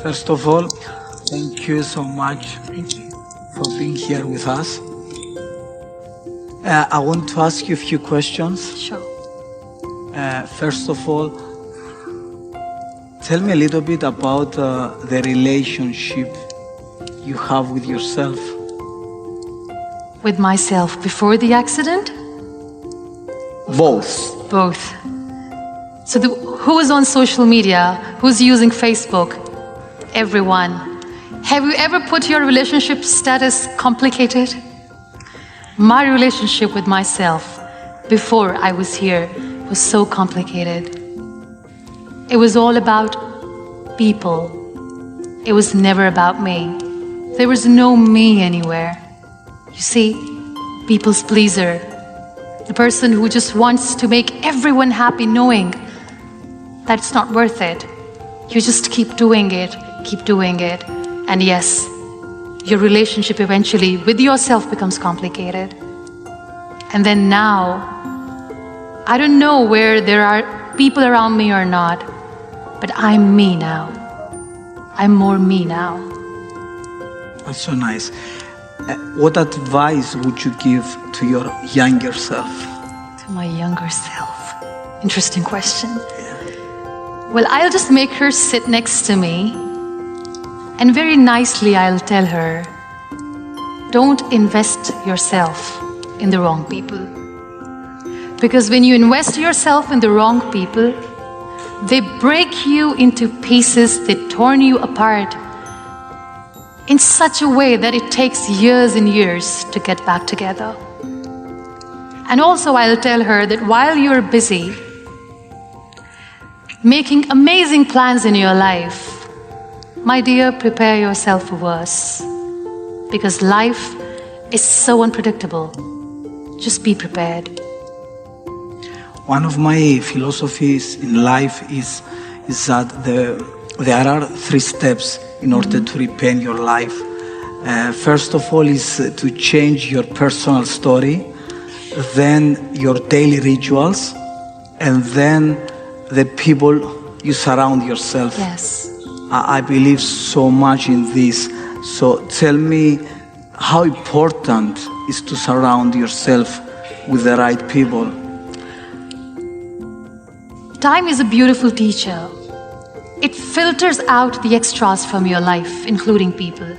First of all, thank you so much Thank you. for being here with us. I want to ask you a few questions. Sure. First of all, tell me a little bit about the relationship you have with yourself. With myself before the accident? Both. Both. So who is on social media? Who's using Facebook? Everyone. Have you ever put your relationship status complicated? My relationship with myself before I was here was so complicated. It was all about people. It was never about me. There was no me anywhere. You see, people's pleaser. The person who just wants to make everyone happy knowing that it's not worth it. You just keep doing it. And yes, your relationship eventually with yourself becomes complicated. And then now, I don't know where there are people around me or not, but I'm me now. I'm more me now. That's so nice. What advice would you give to your younger self? To my younger self. Interesting question. Well, I'll just make her sit next to me, and very nicely I'll tell her, don't invest yourself in the wrong people. Because when you invest yourself in the wrong people, they break you into pieces, they torn you apart in such a way that it takes years and years to get back together. And also I'll tell her that while you're busy making amazing plans in your life, my dear, prepare yourself for worse. Because life is so unpredictable. Just be prepared. One of my philosophies in life is that there are 3 steps in order to repaint your life. First of all is to change your personal story, then your daily rituals, and then the people you surround yourself. Yes. I believe so much in this. So tell me how important is to surround yourself with the right people. Time is a beautiful teacher. It filters out the extras from your life, including people.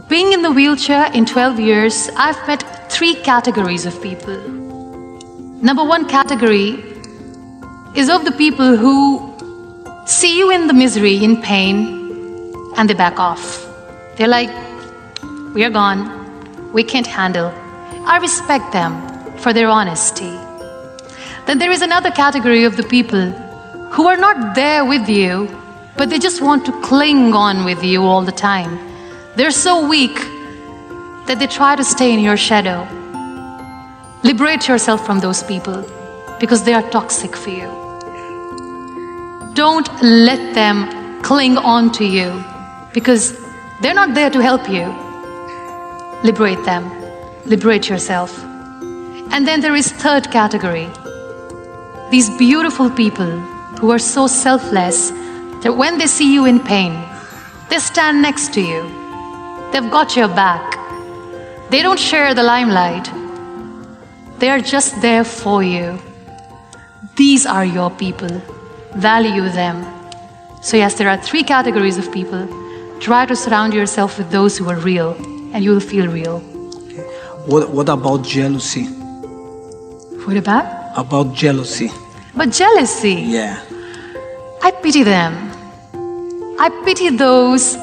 Being in the wheelchair in 12 years, I've met 3 categories of people. Number 1 category is of the people who see you in the misery, in pain, and they back off. They're like, we are gone, we can't handle. I respect them for their honesty. Then there is another category of the people who are not there with you, but they just want to cling on with you all the time. They're so weak that they try to stay in your shadow. Liberate yourself from those people because they are toxic for you. Don't let them cling on to you because they're not there to help you. Liberate them. Liberate yourself. And then there is 3rd category. These beautiful people who are so selfless that when they see you in pain, they stand next to you. They've got your back. They don't share the limelight. They are just there for you. These are your people. Value them. So yes, there are 3 categories of people. Try to surround yourself with those who are real, and you will feel real. What about jealousy? What about? About jealousy. But jealousy. Yeah. I pity them. I pity those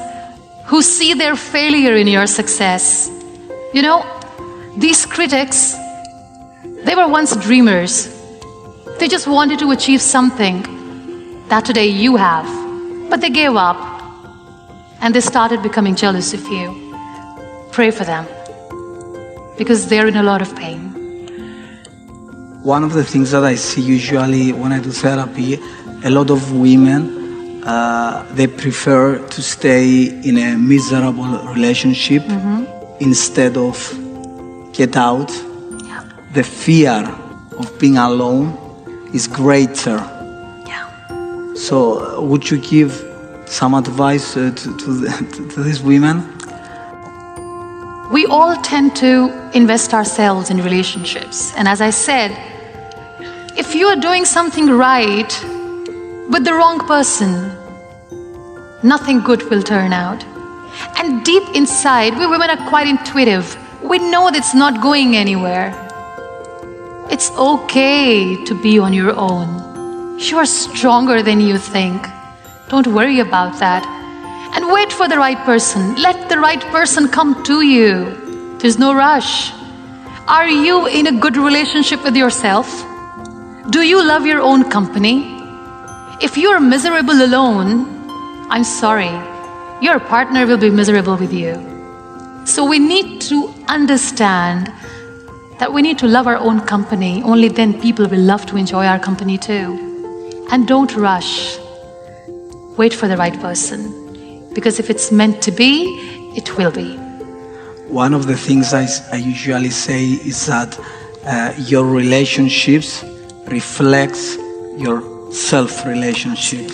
who see their failure in your success. You know, these critics, they were once dreamers. They just wanted to achieve something that today you have, but they gave up and they started becoming jealous of you. Pray for them because they're in a lot of pain. One of the things that I see usually when I do therapy, a lot of women, they prefer to stay in a miserable relationship instead of get out. Yeah. The fear of being alone is greater. Yeah. So would you give some advice to these women? We all tend to invest ourselves in relationships. And as I said, if you are doing something right with the wrong person, nothing good will turn out. And deep inside, we women are quite intuitive. We know that it's not going anywhere. It's okay to be on your own. You are stronger than you think. Don't worry about that. And wait for the right person. Let the right person come to you. There's no rush. Are you in a good relationship with yourself? Do you love your own company? If you're miserable alone, I'm sorry, your partner will be miserable with you. So we need to understand that we need to love our own company. Only then people will love to enjoy our company too. And don't rush. Wait for the right person. Because if it's meant to be, it will be. One of the things I usually say is that your relationships reflects your self-relationship.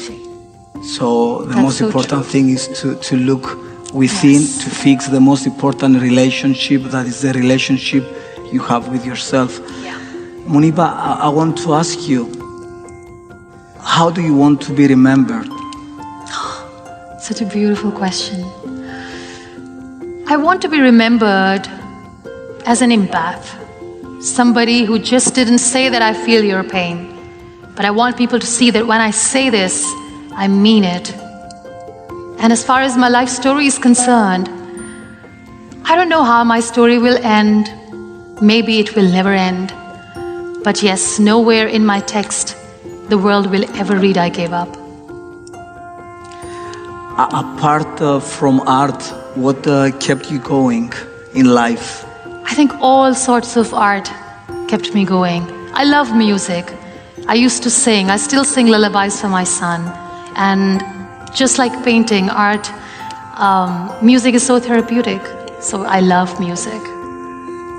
So the most important thing is to look within, to fix the most important relationship, that is the relationship you have with yourself. Yeah. Muniba, I want to ask you, how do you want to be remembered? Such a beautiful question. I want to be remembered as an empath, somebody who just didn't say that I feel your pain, but I want people to see that when I say this, I mean it. And as far as my life story is concerned, I don't know how my story will end. Maybe it will never end. But yes, nowhere in my text the world will ever read I gave up. Apart from art, what kept you going in life? I think all sorts of art kept me going. I love music. I used to sing. I still sing lullabies for my son. And just like painting, art, music is so therapeutic. So I love music.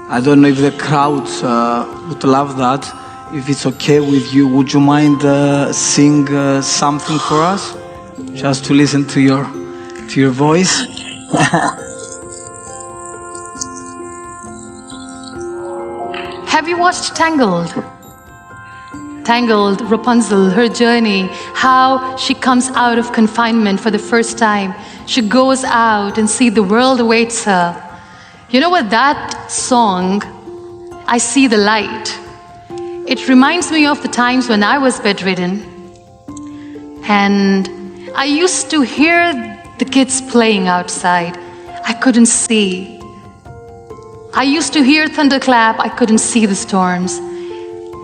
I don't know if the crowds would love that. If it's okay with you, would you mind sing something for us? Just to listen to your voice. Have you watched Tangled? Tangled, Rapunzel, her journey, how she comes out of confinement for the first time. She goes out and sees the world awaits her. You know what, that song, I See the Light, it reminds me of the times when I was bedridden. And I used to hear the kids playing outside. I couldn't see. I used to hear thunderclap. I couldn't see the storms.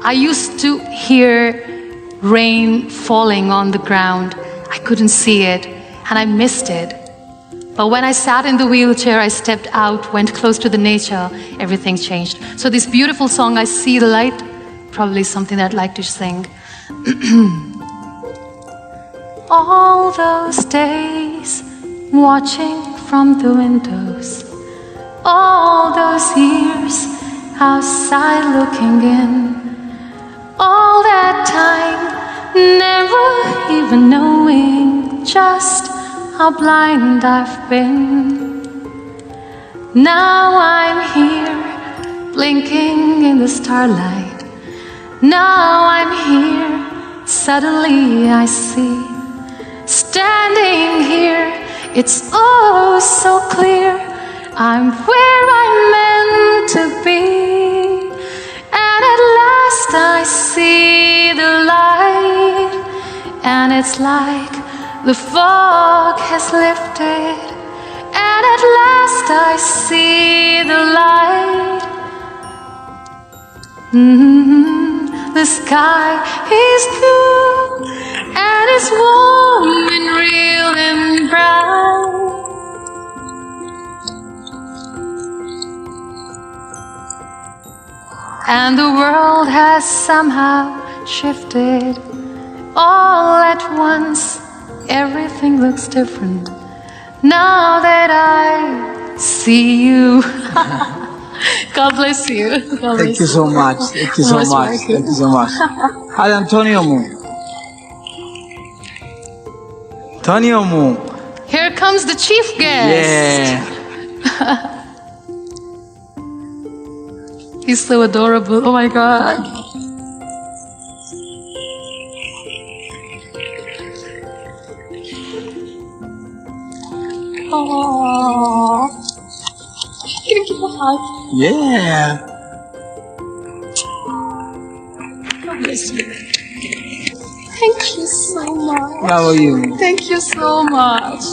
I used to hear rain falling on the ground. I couldn't see it, and I missed it. But when I sat in the wheelchair, I stepped out, went close to the nature, everything changed. So this beautiful song, I See the Light, probably something that I'd like to sing. All those days watching from the windows, all those years outside looking in, all that time never even knowing just how blind I've been. Now I'm here blinking in the starlight. Now I'm here, suddenly I see. Standing here, it's oh so clear, I'm where I'm meant to be. And at last I see the light, and it's like the fog has lifted. And at last I see the light. The sky is blue, and it's warm and real and bright. And the world has somehow shifted. All at once, everything looks different. Now that I see you. God bless you. God Thank bless you so much. Thank you so Most much. welcome. Thank you so much. Hi, Antonio. tanıyor mu? Here comes the chief guest. Yeah. He's so adorable. Oh my God. Oh. Can you give a hug? Yeah. God bless you. Thank you so much. How are you? Thank you so much.